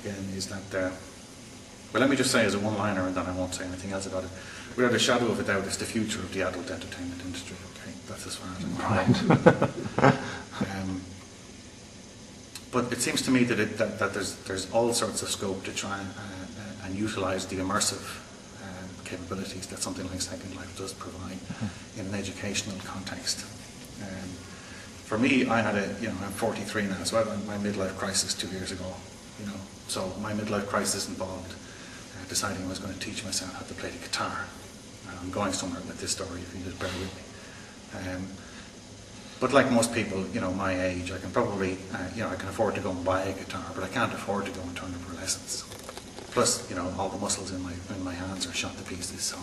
again is that, well, let me just say as a one-liner and then I won't say anything else about it. Without a shadow of a doubt, it's the future of the adult entertainment industry. Okay, that's as far as I'm concerned. But it seems to me that there's all sorts of scope to try and utilise the immersive capabilities that something like Second Life does provide in an educational context. For me, I had I'm 43 now, so I had my midlife crisis 2 years ago. So my midlife crisis involved deciding I was going to teach myself how to play the guitar. I'm going somewhere with this story, if you just bear with me. But like most people, my age, I can probably, I can afford to go and buy a guitar, but I can't afford to go and turn up for lessons. Plus, all the muscles in my hands are shot to pieces, so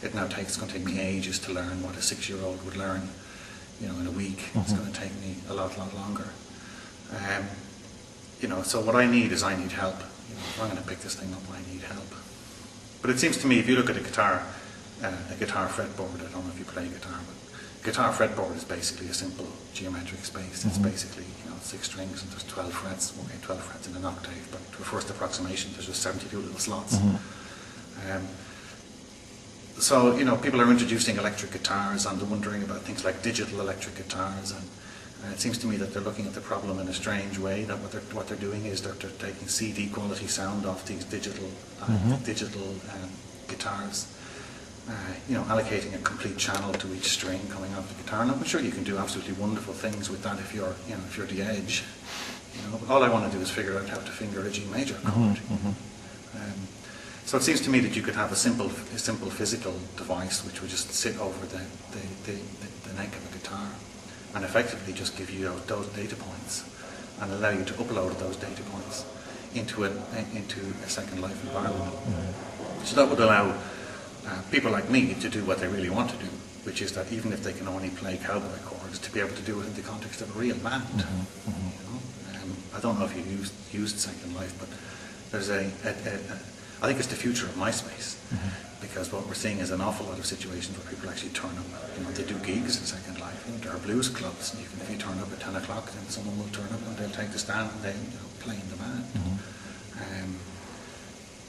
it's going to take me ages to learn what a 6-year-old would learn, in a week. It's going to take me a lot longer. So what I need is help. If I'm going to pick this thing up, I need help. But it seems to me, if you look at a guitar fretboard, I don't know if you play guitar, but guitar fretboard is basically a simple geometric space. It's basically 6 strings and there's 12 frets. Okay, 12 frets in an octave, but to a first approximation, there's just 72 little slots. So people are introducing electric guitars and they're wondering about things like digital electric guitars, and it seems to me that they're looking at the problem in a strange way. That what they're doing is they're taking CD quality sound off these digital guitars. Allocating a complete channel to each string coming off the guitar. And I'm sure you can do absolutely wonderful things with that if you're the Edge. But all I want to do is figure out how to finger a G major chord. So it seems to me that you could have a simple physical device which would just sit over the neck of a guitar and effectively just give you those data points and allow you to upload those data points into a Second Life environment. So that would allow people like me to do what they really want to do, which is that even if they can only play cowboy chords, to be able to do it in the context of a real band. I don't know if you used Second Life, but there's I think it's the future of MySpace, because what we're seeing is an awful lot of situations where people actually turn up. They do gigs in Second Life. There are blues clubs. If you turn up at 10 o'clock, then someone will turn up and they'll take the stand and they play in the band.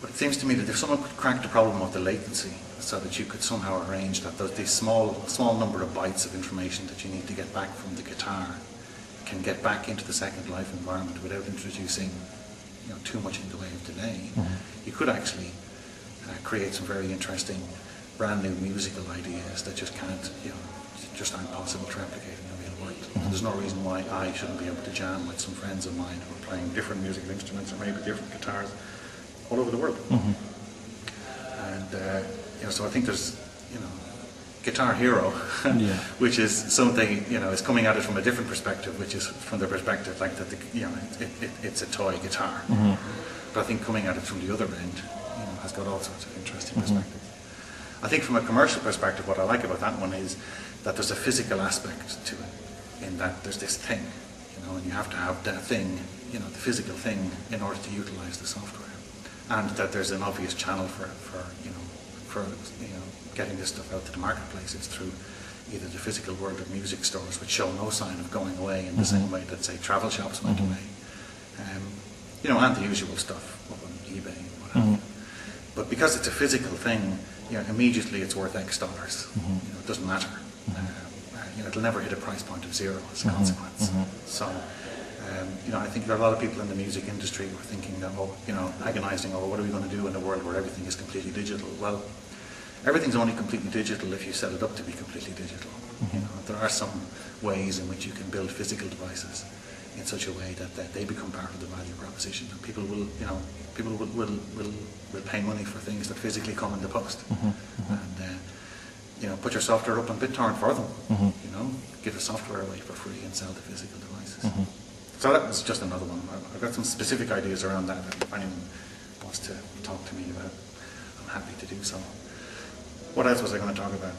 But it seems to me that if someone could crack the problem of the latency, so that you could somehow arrange that these small number of bytes of information that you need to get back from the guitar can get back into the Second Life environment without introducing too much in the way of delay, you could actually create some very interesting brand new musical ideas that just aren't possible to replicate in the real world. There's no reason why I shouldn't be able to jam with some friends of mine who are playing different musical instruments or maybe different guitars all over the world. And so I think there's Guitar Hero, which is something is coming at it from a different perspective, which is from the perspective like that it's a toy guitar. But I think coming at it from the other end has got all sorts of interesting perspectives. I think from a commercial perspective, what I like about that one is that there's a physical aspect to it, in that there's this thing, and you have to have that thing, the physical thing, in order to utilize the software, and that there's an obvious channel for getting this stuff out to the marketplaces through either the physical world of music stores, which show no sign of going away in the same way that, say, travel shops went away, and the usual stuff up on eBay and what have you. But because it's a physical thing, immediately it's worth X dollars. It doesn't matter. It'll never hit a price point of 0 as a consequence. So, I think there are a lot of people in the music industry who are thinking that, agonizing over what are we going to do in a world where everything is completely digital. Well, everything's only completely digital if you set it up to be completely digital. There are some ways in which you can build physical devices in such a way that they become part of the value proposition, and people will pay money for things that physically come in the post, and put your software up on BitTorrent for them. Give the software away for free and sell the physical devices. So that was just another one. I've got some specific ideas around that. If anyone wants to talk to me about it, I'm happy to do so. What else was I going to talk about?